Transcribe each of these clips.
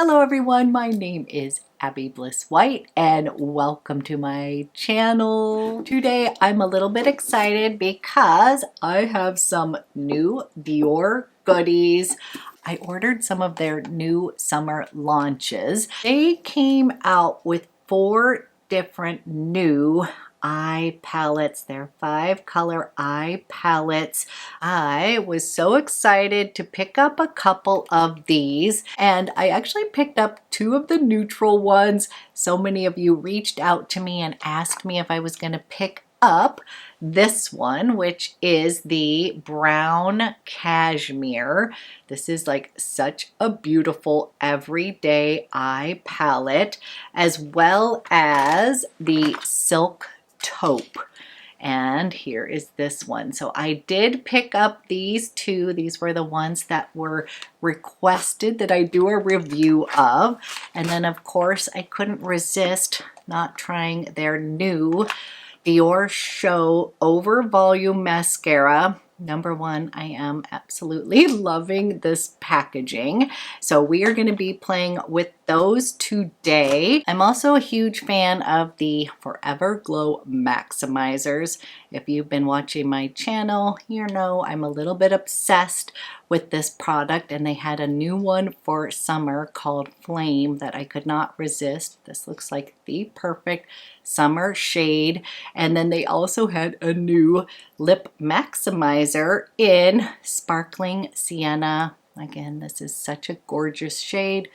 Hello everyone, my name is Abby Bliss White and welcome to my channel. Today I'm a little bit excited because I have some new Dior goodies. I ordered some of their new summer launches. They came out with 4 different new eye palettes. They're 5 color eye palettes. I was so excited to pick up a couple of these, and I actually picked up 2 of the neutral ones. So many of you reached out to me and asked me if I was going to pick up this one, which is the brown cashmere. This is like such a beautiful everyday eye palette, as well as the silk taupe. And here is this one. So I did pick up these 2. These were the ones that were requested that I do a review of. And then of course I couldn't resist not trying their new Dior Show Over Volume Mascara. Number 1, I am absolutely loving this packaging. So we are going to be playing with those today. I'm also a huge fan of the Forever Glow Maximizers. If you've been watching my channel, you know I'm a little bit obsessed with this product, and they had a new one for summer called Flame that I could not resist. This looks like the perfect summer shade. And then they also had a new lip maximizer in Sparkling Sienna. Again, this is such a gorgeous shade,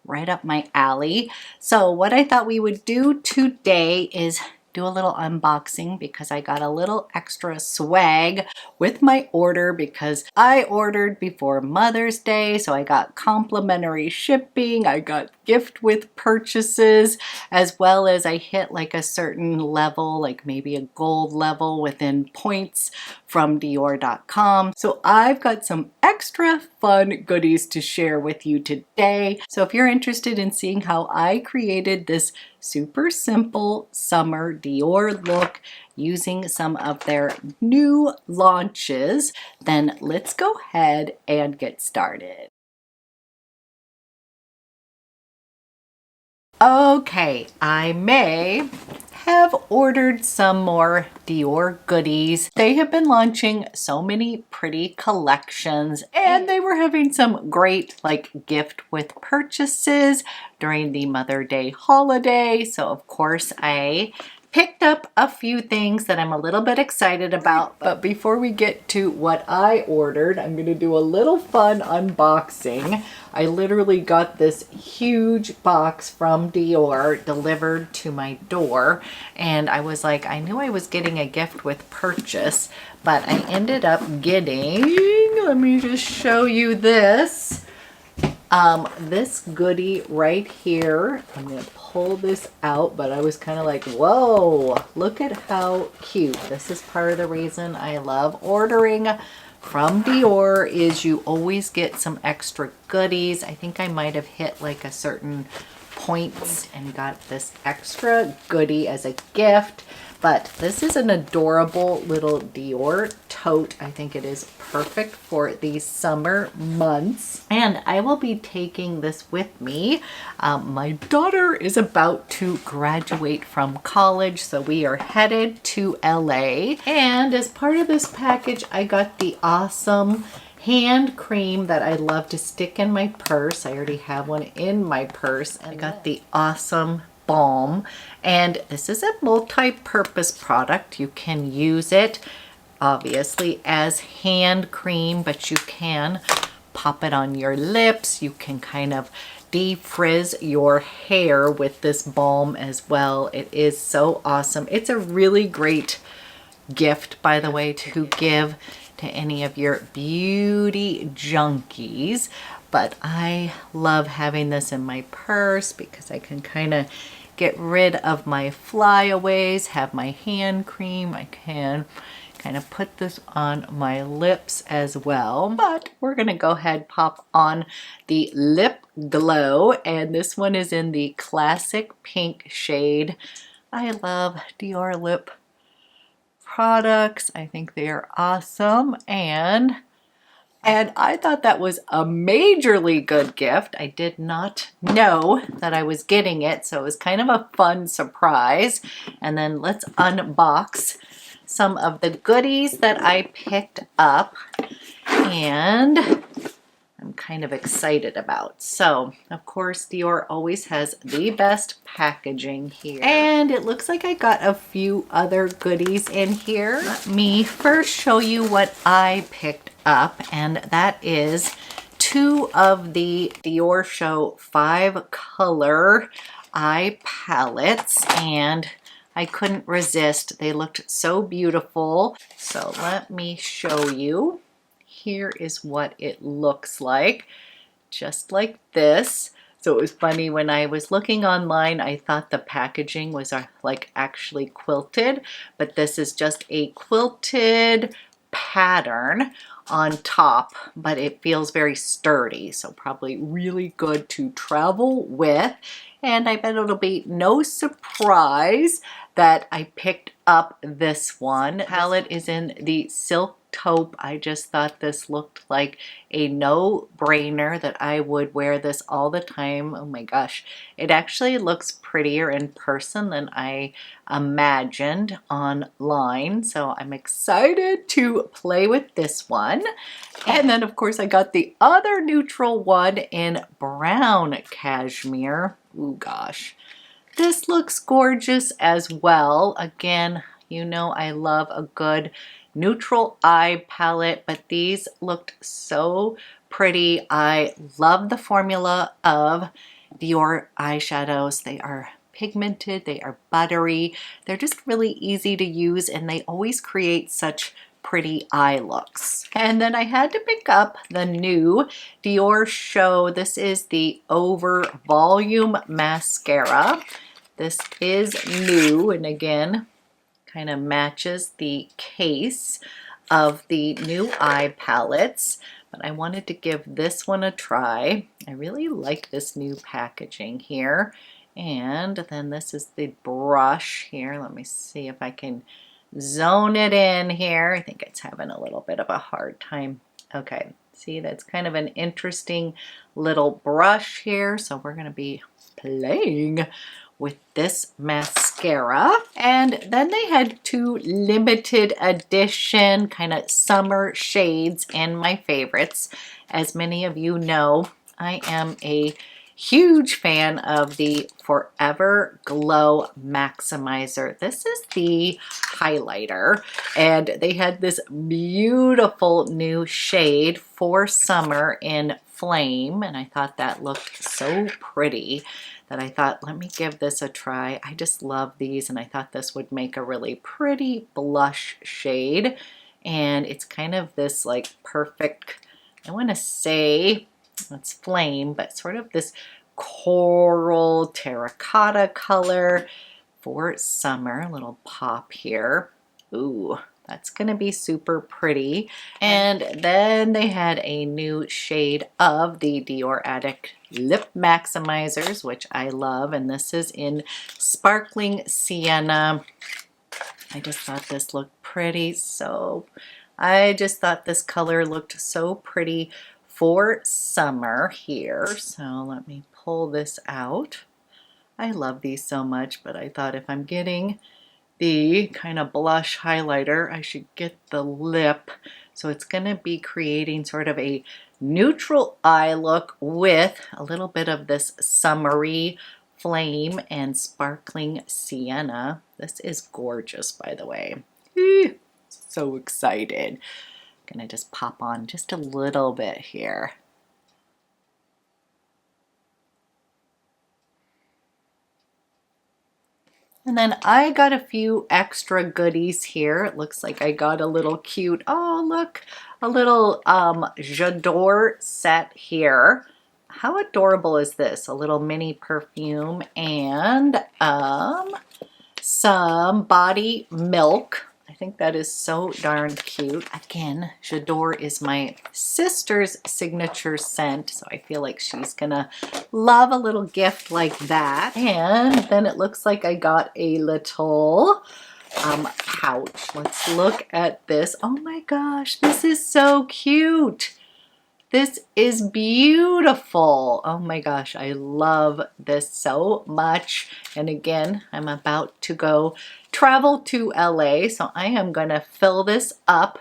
right up my alley. So what I thought we would do today is do a little unboxing because I got a little extra swag with my order because I ordered before Mother's Day, so I got complimentary shipping, I got gift with purchases, as well as I hit like a certain level, like maybe a gold level within points from Dior.com. So I've got some extra fun goodies to share with you today. So if you're interested in seeing how I created this super simple summer Dior look using some of their new launches, then let's go ahead and get started. Okay, I may have ordered some more Dior goodies. They have been launching so many pretty collections, and they were having some great like gift with purchases during the Mother's Day holiday. So of course I picked up a few things that I'm a little bit excited about. But before we get to what I ordered, I'm going to do a little fun unboxing. I literally got this huge box from Dior delivered to my door, and I was like, I knew I was getting a gift with purchase, but I ended up getting, let me just show you this. This goodie right here. I'm going to pull this out, but I was kind of like, whoa, look at how cute. This is part of the reason I love ordering from Dior is you always get some extra goodies. I think I might have hit like a certain points and got this extra goodie as a gift. But this is an adorable little Dior tote. I think it is perfect for these summer months. And I will be taking this with me. My daughter is about to graduate from college, so we are headed to LA. And as part of this package, I got the awesome hand cream that I love to stick in my purse. I already have one in my purse. And I got the awesome balm, and this is a multi-purpose product. You can use it obviously as hand cream, but you can pop it on your lips. You can kind of defrizz your hair with this balm as well. It is so awesome. It's a really great gift, by the way, to give to any of your beauty junkies. But I love having this in my purse because I can kind of get rid of my flyaways, have my hand cream. I can kind of put this on my lips as well. But we're going to go ahead pop on the lip glow, and this one is in the classic pink shade. I love Dior lip products. I think they are awesome, and And I thought that was a majorly good gift. I did not know that I was getting it, so it was kind of a fun surprise. And then let's unbox some of the goodies that I picked up and I'm kind of excited about. So, of course, Dior always has the best packaging here. And it looks like I got a few other goodies in here. Let me first show you what I picked up, and that is 2 of the Dior Show 5 color eye palettes, and I couldn't resist. They looked so beautiful. So let me show you. Here is what it looks like, just like this. So it was funny when I was looking online, I thought the packaging was like actually quilted, but this is just a quilted pattern on top, but it feels very sturdy, so probably really good to travel with. And I bet it'll be no surprise that I picked up this one. The palette is in the silk taupe. I just thought this looked like a no-brainer that I would wear this all the time. Oh my gosh, it actually looks prettier in person than I imagined online, so I'm excited to play with this one. And then of course I got the other neutral one in brown cashmere. Oh gosh, this looks gorgeous as well. Again, you know I love a good neutral eye palette, but these looked so pretty. I love the formula of Dior eyeshadows. They are pigmented, they are buttery, they're just really easy to use, and they always create such pretty eye looks. And then I had to pick up the new Dior Show. This is the Over Volume Mascara. This is new, and again, kind of matches the case of the new eye palettes, but I wanted to give this one a try. I really like this new packaging here. And then this is the brush here. Let me see if I can zone it in here. I think it's having a little bit of a hard time. Okay, see, that's kind of an interesting little brush here. So we're going to be playing with this mascara. And then they had 2 limited edition kind of summer shades and my favorites. As many of you know, I am a huge fan of the Forever Glow Maximizer. This is the highlighter, and they had this beautiful new shade for summer in Flame, and I thought that looked so pretty that I thought, let me give this a try. I just love these, and I thought this would make a really pretty blush shade. And it's kind of this like perfect, I want to say it's Flame, but sort of this coral terracotta color for summer. A little pop here. Ooh, that's going to be super pretty. And then they had a new shade of the Dior Addict Lip Maximizers, which I love. And this is in Sparkling Sienna. I just thought this looked pretty. I just thought this color looked so pretty for summer here. So let me pull this out. I love these so much, but I thought if I'm getting the kind of blush highlighter, I should get the lip. So it's going to be creating sort of a neutral eye look with a little bit of this summery Flame and Sparkling Sienna. This is gorgeous, by the way. So excited. I'm going to just pop on just a little bit here. And then I got a few extra goodies here. It looks like I got a little cute, oh look, a little J'adore set here. How adorable is this? A little mini perfume and some body milk. I think that is so darn cute. Again, J'adore is my sister's signature scent, so I feel like she's gonna love a little gift like that. And then it looks like I got a little pouch. Let's look at this. Oh my gosh, this is so cute. This is beautiful. Oh my gosh, I love this so much. And again, I'm about to go travel to LA, so I am gonna fill this up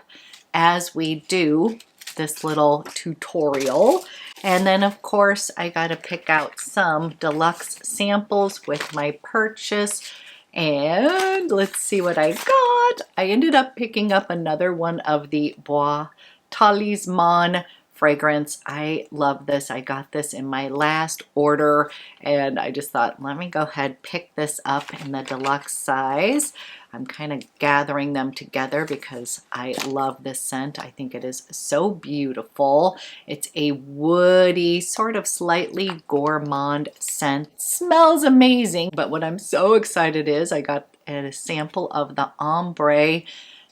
as we do this little tutorial. And then of course, I gotta pick out some deluxe samples with my purchase. And let's see what I got. I ended up picking up another one of the Bois Talisman fragrance. I love this. I got this in my last order and I just thought, let me go ahead, pick this up in the deluxe size. I'm kind of gathering them together because I love this scent. I think it is so beautiful. It's a woody, sort of slightly gourmand scent. Smells amazing, but what I'm so excited is I got a sample of the Ombre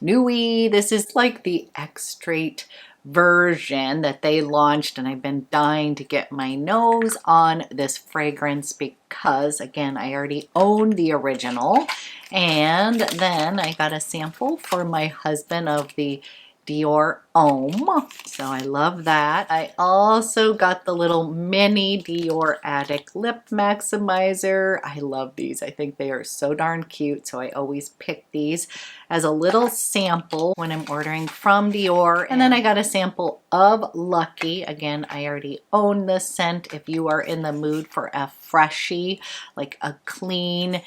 Nuit. This is like the extrait version that they launched, and I've been dying to get my nose on this fragrance because again, I already own the original. And then I got a sample for my husband of the Dior Homme, so I love that. I also got the little mini Dior Addict Lip Maximizer. I love these. I think they are so darn cute, so I always pick these as a little sample when I'm ordering from Dior. And then I got a sample of Lucky. Again, I already own this scent. If you are in the mood for a freshie, like a clean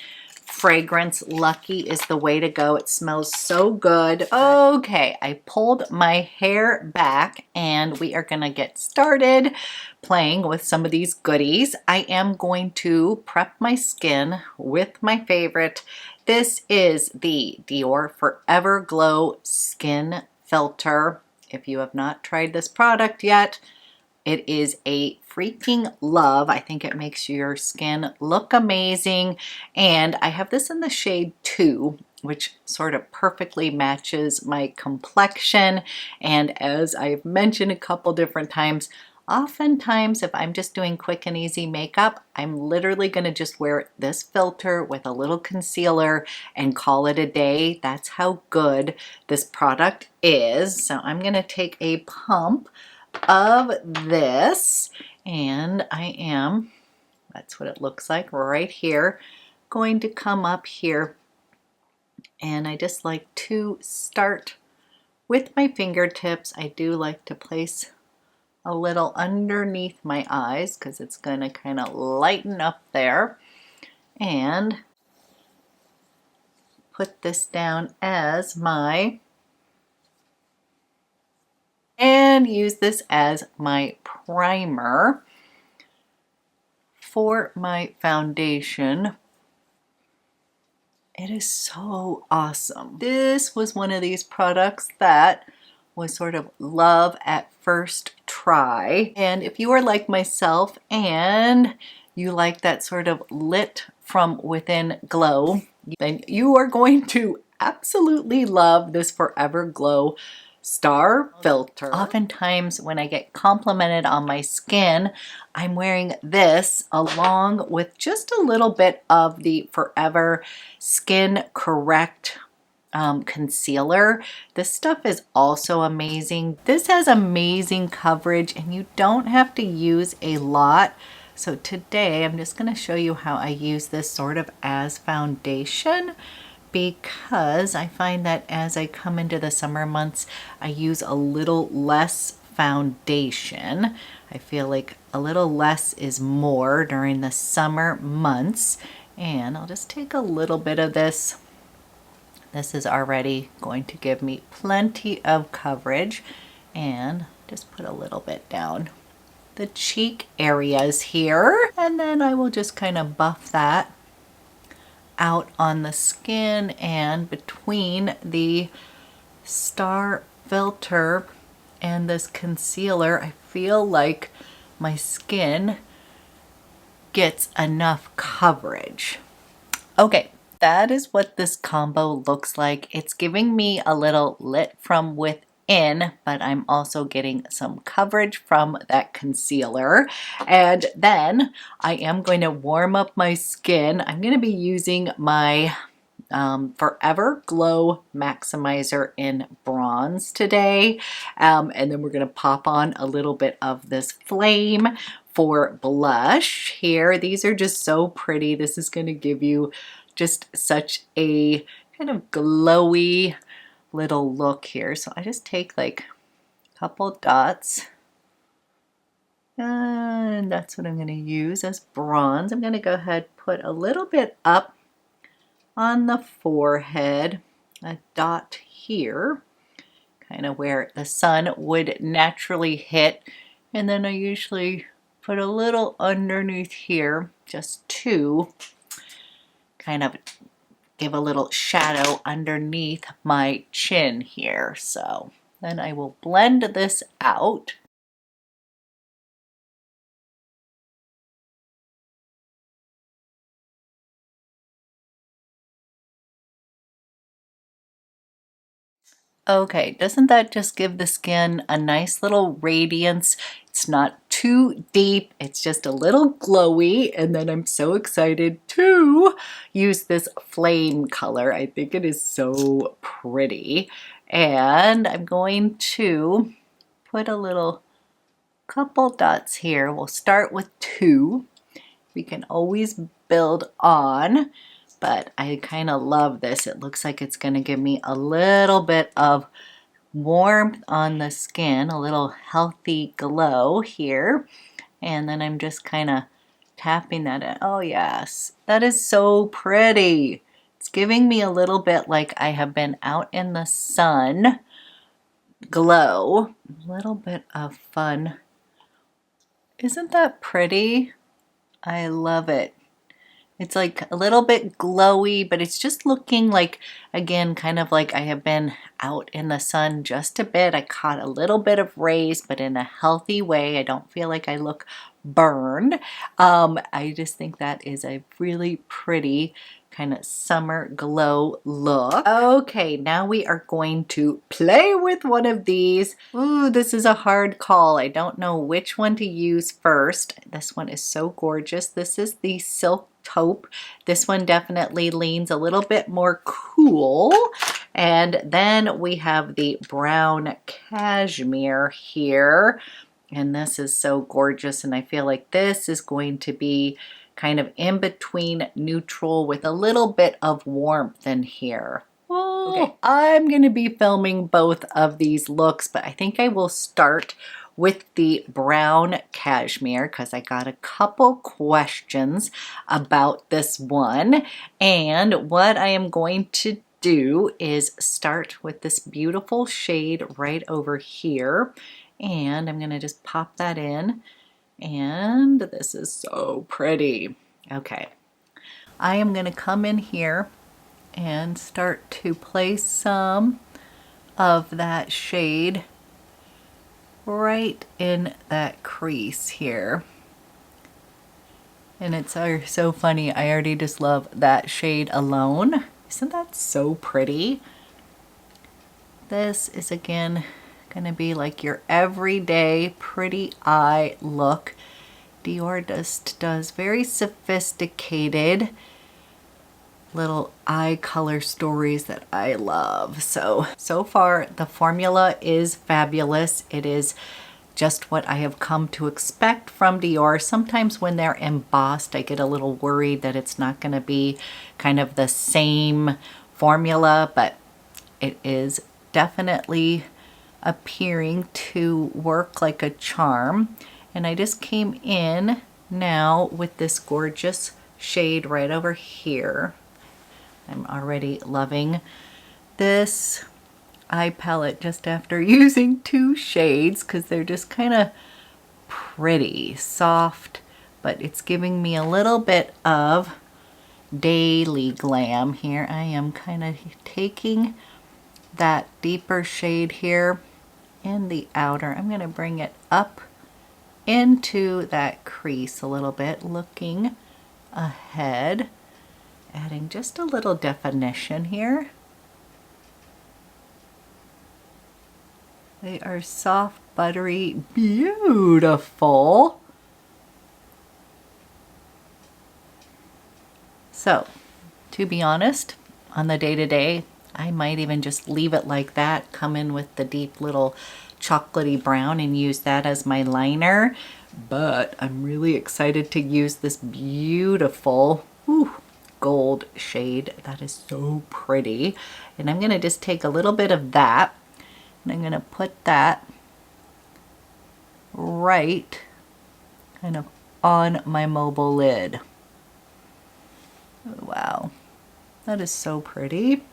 fragrance, Lucky is the way to go. It smells so good. Okay, I pulled my hair back and we are gonna get started playing with some of these goodies. I am going to prep my skin with my favorite. This is the Dior Forever Glow Skin Filter. If you have not tried this product yet, it is a freaking love. I think it makes your skin look amazing. And I have this in the shade 2, which sort of perfectly matches my complexion. And as I've mentioned a couple different times, oftentimes if I'm just doing quick and easy makeup, I'm literally gonna just wear this filter with a little concealer and call it a day. That's how good this product is. So I'm gonna take a pump of this, and that's what it looks like right here, going to come up here, and I just like to start with my fingertips. I do like to place a little underneath my eyes because it's going to kind of lighten up there, and put this down as and use this as my primer for my foundation. It is so awesome. This was one of these products that was sort of love at first try. And if you are like myself and you like that sort of lit from within glow, then you are going to absolutely love this Forever Glow Star Filter. Oftentimes when I get complimented on my skin, I'm wearing this along with just a little bit of the Forever Skin Correct concealer. This stuff is also amazing. This has amazing coverage and you don't have to use a lot. So today I'm just going to show you how I use this sort of as foundation, because I find that as I come into the summer months, I use a little less foundation. I feel like a little less is more during the summer months. And I'll just take a little bit of this. This is already going to give me plenty of coverage, and just put a little bit down the cheek areas here. And then I will just kind of buff that out on the skin, and between the Star Filter and this concealer, I feel like my skin gets enough coverage. Okay, that is what this combo looks like. It's giving me a little lit from within, but I'm also getting some coverage from that concealer. And then I am going to warm up my skin. I'm going to be using my Forever Glow Maximizer in bronze today. And then we're going to pop on a little bit of this Flame for blush here. These are just so pretty. This is going to give you just such a kind of glowy little look here. So I just take like a couple dots. And that's what I'm going to use as bronze. I'm going to go ahead and put a little bit up on the forehead, a dot here, kind of where the sun would naturally hit. And then I usually put a little underneath here, just to kind of give a little shadow underneath my chin here. So then I will blend this out. Okay, doesn't that just give the skin a nice little radiance? It's not too deep, it's just a little glowy, and then I'm so excited to use this Flame color. I think it is so pretty. And I'm going to put a little couple dots here. We'll start with 2. We can always build on. But I kind of love this. It looks like it's going to give me a little bit of warmth on the skin, a little healthy glow here. And then I'm just kind of tapping that in. Oh yes, that is so pretty. It's giving me a little bit like I have been out in the sun glow. A little bit of fun. Isn't that pretty? I love it. It's like a little bit glowy, but it's just looking like, again, kind of like I have been out in the sun just a bit. I caught a little bit of rays, but in a healthy way. I don't feel like I look burned. I just think that is a really pretty kind of summer glow look. Okay, now we are going to play with one of these. Ooh, this is a hard call. I don't know which one to use first. This one is so gorgeous. This is the Silk Taupe. This one definitely leans a little bit more cool. And then we have the Brown Cashmere here. And this is so gorgeous. And I feel like this is going to be kind of in between neutral with a little bit of warmth in here. Okay, I'm going to be filming both of these looks, but I think I will start with the Brown Cashmere because I got a couple questions about this one. And what I am going to do is start with this beautiful shade right over here. And I'm going to just pop that in. And this is so pretty. Okay, I am going to come in here and start to place some of that shade right in that crease here. And it's so funny. I already just love that shade alone. Isn't that so pretty? This is again going to be like your everyday pretty eye look. Dior does very sophisticated little eye color stories that I love. So far the formula is fabulous. It is just what I have come to expect from Dior. Sometimes when they're embossed, I get a little worried that it's not going to be kind of the same formula, but it is definitely appearing to work like a charm. And I just came in now with this gorgeous shade right over here. I'm already loving this eye palette just after using 2 shades because they're just kind of pretty, soft, but it's giving me a little bit of daily glam here. I am kind of taking that deeper shade here in the outer. I'm going to bring it up into that crease a little bit, looking ahead, adding just a little definition here. They are soft, buttery, beautiful. So, to be honest, on the day-to-day, I might even just leave it like that, come in with the deep little chocolatey brown and use that as my liner. But I'm really excited to use this beautiful gold shade. That is so pretty. And I'm gonna just take a little bit of that and I'm gonna put that right kind of on my mobile lid. Wow, that is so pretty.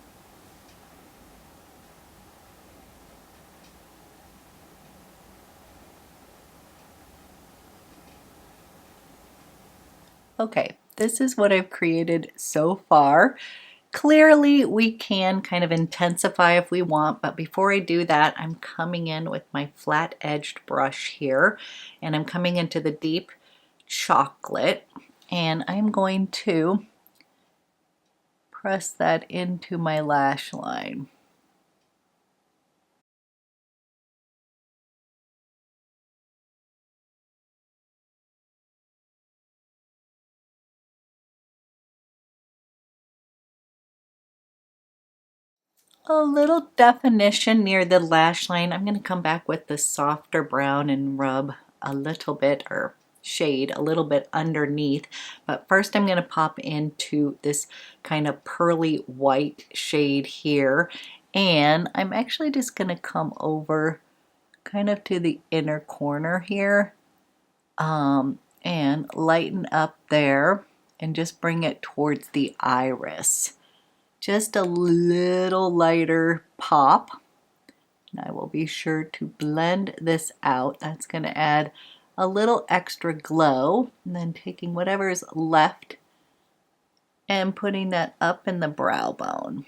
Okay, this is what I've created so far. Clearly, we can kind of intensify if we want, but before I do that, I'm coming in with my flat-edged brush here, and I'm coming into the deep chocolate, and I'm going to press that into my lash line. A little definition near the lash line. I'm going to come back with the softer brown and rub a little bit, or shade a little bit underneath. But first I'm going to pop into this kind of pearly white shade here. And I'm actually just going to come over kind of to the inner corner here and lighten up there and just bring it towards the iris. Just a little lighter pop. And I will be sure to blend this out. That's going to add a little extra glow. And then taking whatever is left and putting that up in the brow bone.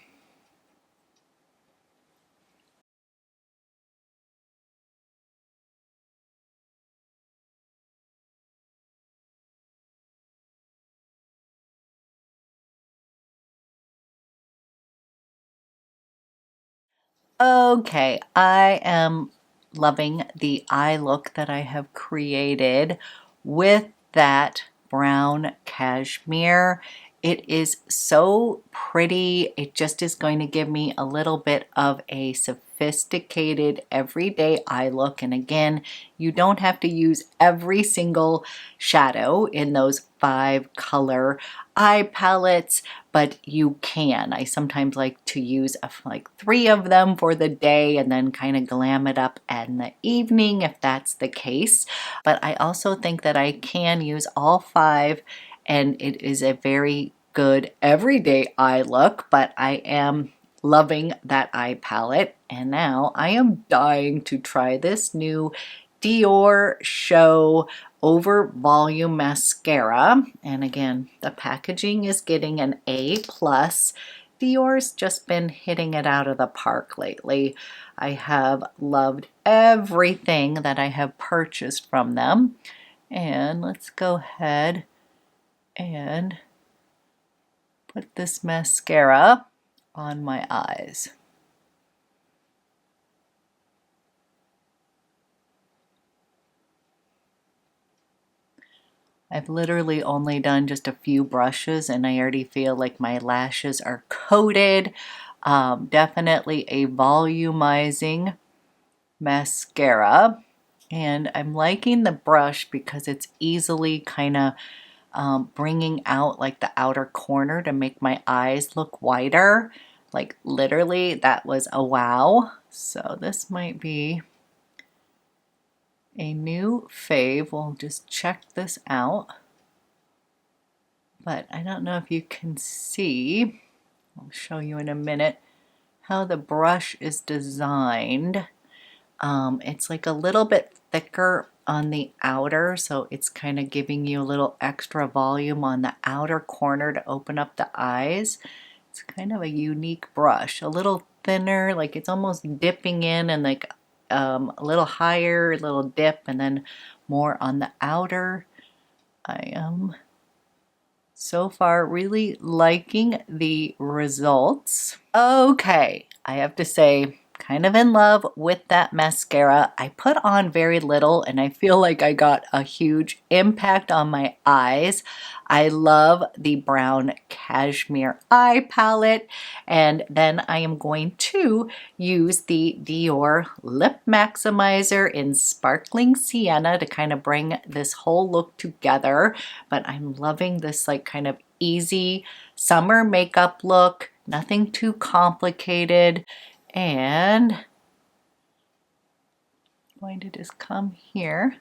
Okay, I am loving the eye look that I have created with that brown cashmere. It is so pretty. It just is going to give me a little bit of a sophisticated everyday eye look. And again, you don't have to use every single shadow in those 5 color eye palettes, but you can. I sometimes like to use like 3 of them for the day and then kind of glam it up in the evening if that's the case. But I also think that I can use all 5 and it is a very good everyday eye look, but I am loving that eye palette. And now I am dying to try this new Dior Show Over Volume Mascara. And again, the packaging is getting an A+. Dior's just been hitting it out of the park lately. I have loved everything that I have purchased from them. And let's go ahead and put this mascara on my eyes. I've literally only done just a few brushes and I already feel like my lashes are coated. Definitely a volumizing mascara. And I'm liking the brush because it's easily kind of bringing out like the outer corner to make my eyes look wider. Like literally that was a wow. So this might be a new fave. We'll just check this out. But I don't know if you can see, I'll show you in a minute, how the brush is designed. It's like a little bit thicker on the outer, so it's kind of giving you a little extra volume on the outer corner to open up the eyes. It's kind of a unique brush, a little thinner, like it's almost dipping in and like a little higher, a little dip, and then more on the outer. I am so far really liking the results. Okay, I have to say, kind of in love with that mascara. I put on very little and I feel like I got a huge impact on my eyes. I love the brown cashmere eye palette, and then I am going to use the Dior Lip Maximizer in Sparkling Sienna to kind of bring this whole look together. But I'm loving this like kind of easy summer makeup look, nothing too complicated. And I'm going to just come here.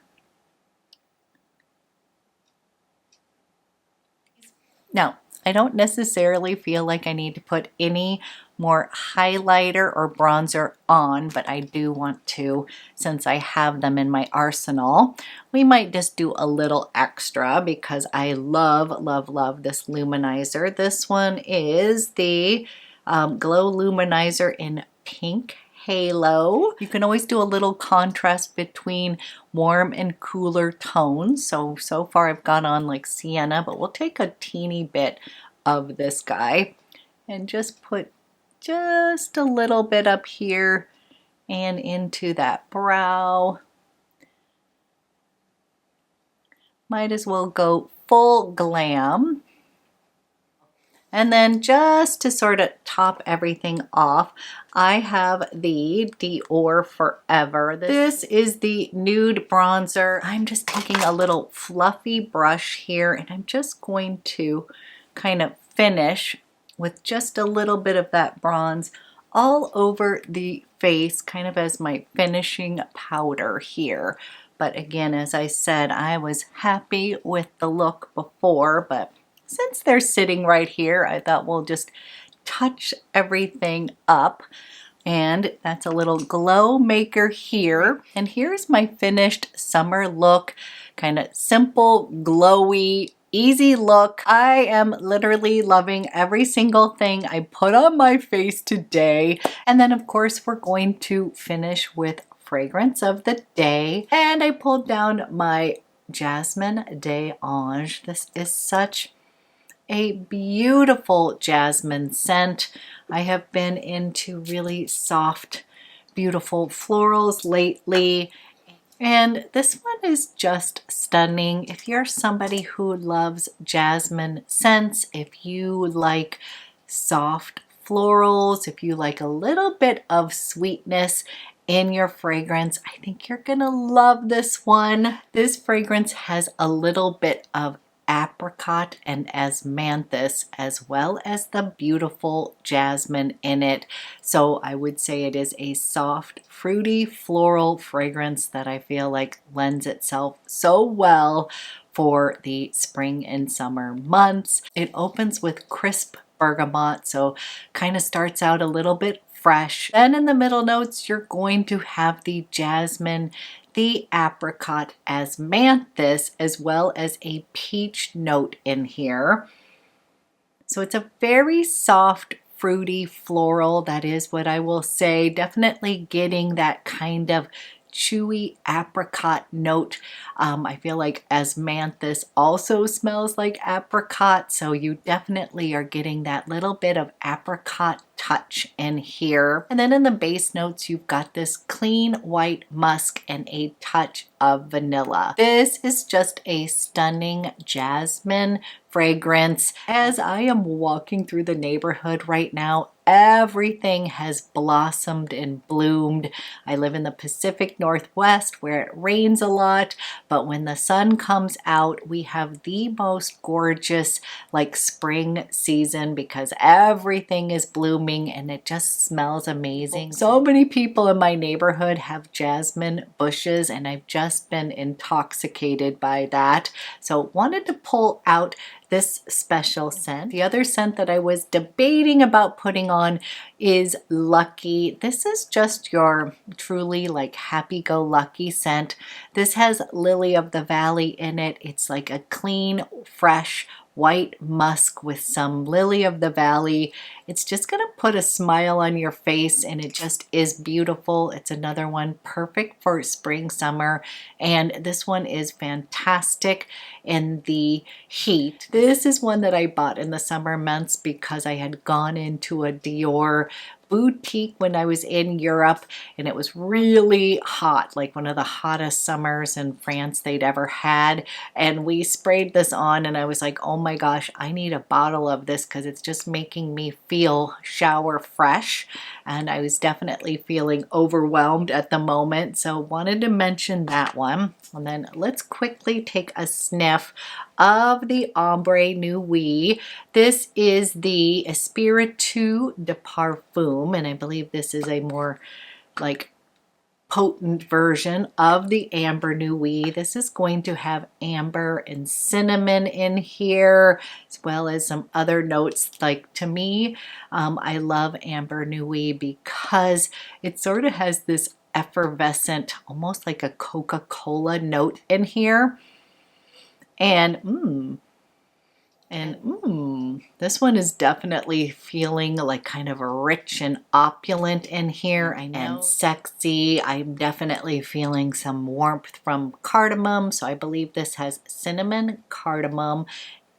Now, I don't necessarily feel like I need to put any more highlighter or bronzer on, but I do want to, since I have them in my arsenal. We might just do a little extra because I love, love, love this luminizer. This one is the Glow Luminizer in Pink Halo. You can always do a little contrast between warm and cooler tones. So far I've gone on like sienna, but we'll take a teeny bit of this guy and just put just a little bit up here and into that brow. Might as well go full glam. And then just to sort of top everything off, I have the Dior Forever. This is the nude bronzer. I'm just taking a little fluffy brush here and I'm just going to kind of finish with just a little bit of that bronze all over the face, kind of as my finishing powder here. But again, as I said, I was happy with the look before, but since they're sitting right here, I thought we'll just touch everything up. And that's a little glow maker here. And here's my finished summer look. Kind of simple, glowy, easy look. I am literally loving every single thing I put on my face today. And then of course we're going to finish with fragrance of the day. And I pulled down my Jasmine d'Ange. This is such a beautiful jasmine scent. I have been into really soft, beautiful florals lately, and this one is just stunning. If you're somebody who loves jasmine scents, if you like soft florals, if you like a little bit of sweetness in your fragrance, I think you're gonna love this one. This fragrance has a little bit of apricot and osmanthus as well as the beautiful jasmine in it. So I would say it is a soft, fruity, floral fragrance that I feel like lends itself so well for the spring and summer months. It opens with crisp bergamot, so kind of starts out a little bit fresh. Then in the middle notes, you're going to have the jasmine, the apricot, osmanthus, as well as a peach note in here. So it's a very soft, fruity floral. That is what I will say. Definitely getting that kind of chewy apricot note. I feel like osmanthus also smells like apricot, so you definitely are getting that little bit of apricot touch in here. And then in the base notes, you've got this clean white musk and a touch of vanilla. This is just a stunning jasmine fragrance. As I am walking through the neighborhood right now, everything has blossomed and bloomed. I live in the Pacific Northwest where it rains a lot, but when the sun comes out, we have the most gorgeous like spring season because everything is blooming and it just smells amazing. So many people in my neighborhood have jasmine bushes and I've just been intoxicated by that. So wanted to pull out this special scent. The other scent that I was debating about putting on is Lucky. This is just your truly like happy-go-lucky scent. This has Lily of the Valley in it. It's like a clean, fresh, white musk with some Lily of the Valley. It's just gonna put a smile on your face and it just is beautiful. It's another one perfect for spring, summer, and this one is fantastic in the heat. This is one that I bought in the summer months because I had gone into a Dior boutique when I was in Europe, and it was really hot, like one of the hottest summers in France they'd ever had. And we sprayed this on and I was like, oh my gosh, I need a bottle of this because it's just making me feel shower fresh. And I was definitely feeling overwhelmed at the moment, so wanted to mention that one. And then let's quickly take a sniff of the Ombre Nuit. This is the Espiritu de Parfum, and I believe this is a more like potent version of the Amber Nuit. This is going to have amber and cinnamon in here, as well as some other notes. Like, to me, I love Amber Nuit because it sort of has this effervescent, almost like a Coca-Cola note in here. And this one is definitely feeling like kind of rich and opulent in here. I know. And sexy. I'm definitely feeling some warmth from cardamom. So I believe this has cinnamon, cardamom,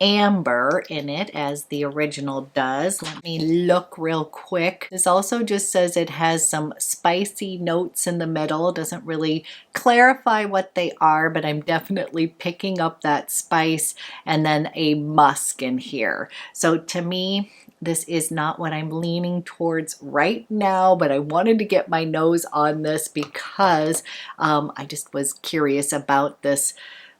amber in it, as the original does. Let me look real quick. This also just says it has some spicy notes in the middle. It doesn't really clarify what they are, but I'm definitely picking up that spice, and then a musk in here. So to me, this is not what I'm leaning towards right now, but I wanted to get my nose on this because I just was curious about this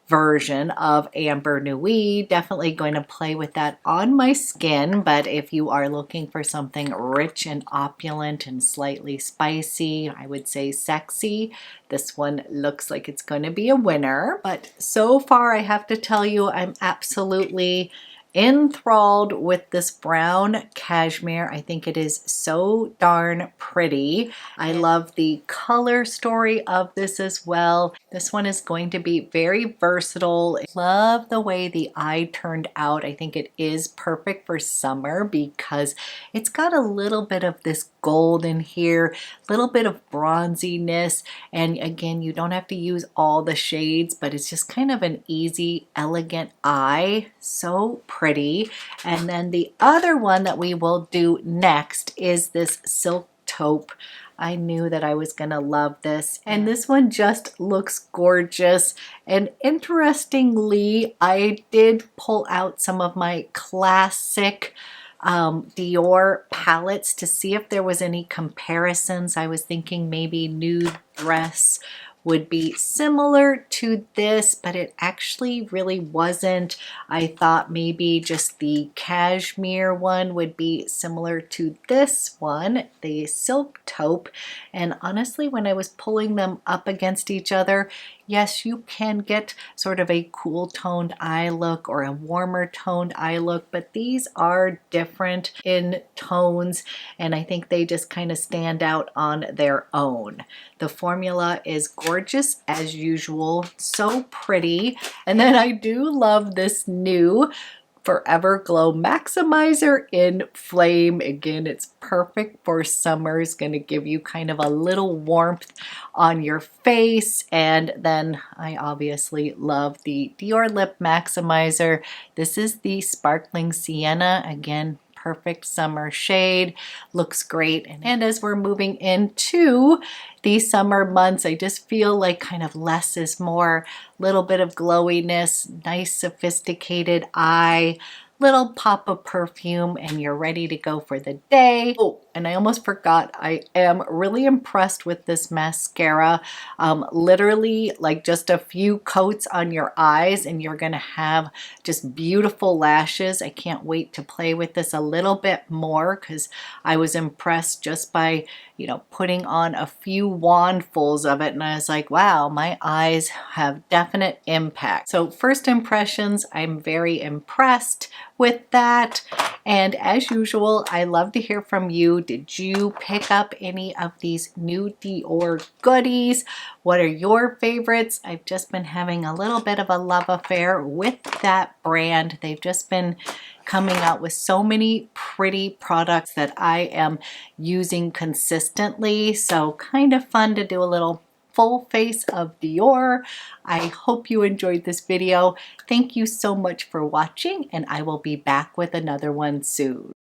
version of Amber Nuit. Definitely going to play with that on my skin, but if you are looking for something rich and opulent and slightly spicy, I would say sexy, this one looks like it's going to be a winner. But so far, I have to tell you, I'm absolutely enthralled with this brown cashmere. I think it is so darn pretty. I love the color story of this as well. This one is going to be very versatile. Love the way the eye turned out. I think it is perfect for summer because it's got a little bit of this gold in here, a little bit of bronziness, and again, you don't have to use all the shades, but it's just kind of an easy, elegant eye. So pretty. And then the other one that we will do next is this Silk Taupe. I knew that I was gonna love this, and this one just looks gorgeous. And interestingly, I did pull out some of my classic Dior palettes to see if there was any comparisons. I was thinking maybe Nude Dress would be similar to this, but it actually really wasn't. I thought maybe just the cashmere one would be similar to this one, the Silk Taupe. And honestly, when I was pulling them up against each other, yes, you can get sort of a cool toned eye look or a warmer toned eye look, but these are different in tones, and I think they just kind of stand out on their own. The formula is gorgeous as usual, so pretty. And then I do love this new Forever Glow Maximizer in Flame. Again, it's perfect for summer. It's going to give you kind of a little warmth on your face. And then I obviously love the Dior Lip Maximizer. This is the Sparkling Sienna. Again, perfect summer shade, looks great. And as we're moving into these summer months, I just feel like kind of less is more, little bit of glowiness, nice sophisticated eye, little pop of perfume, and you're ready to go for the day. Oh, and I almost forgot, I am really impressed with this mascara. Literally like just a few coats on your eyes and you're gonna have just beautiful lashes. I can't wait to play with this a little bit more because I was impressed just by, you know, putting on a few wandfuls of it, and I was like, wow, my eyes have definite impact. So first impressions, I'm very impressed with that. And as usual, I love to hear from you. Did you pick up any of these new Dior goodies? What are your favorites? I've just been having a little bit of a love affair with that brand. They've just been coming out with so many pretty products that I am using consistently. So kind of fun to do a little full face of Dior. I hope you enjoyed this video. Thank you so much for watching, and I will be back with another one soon.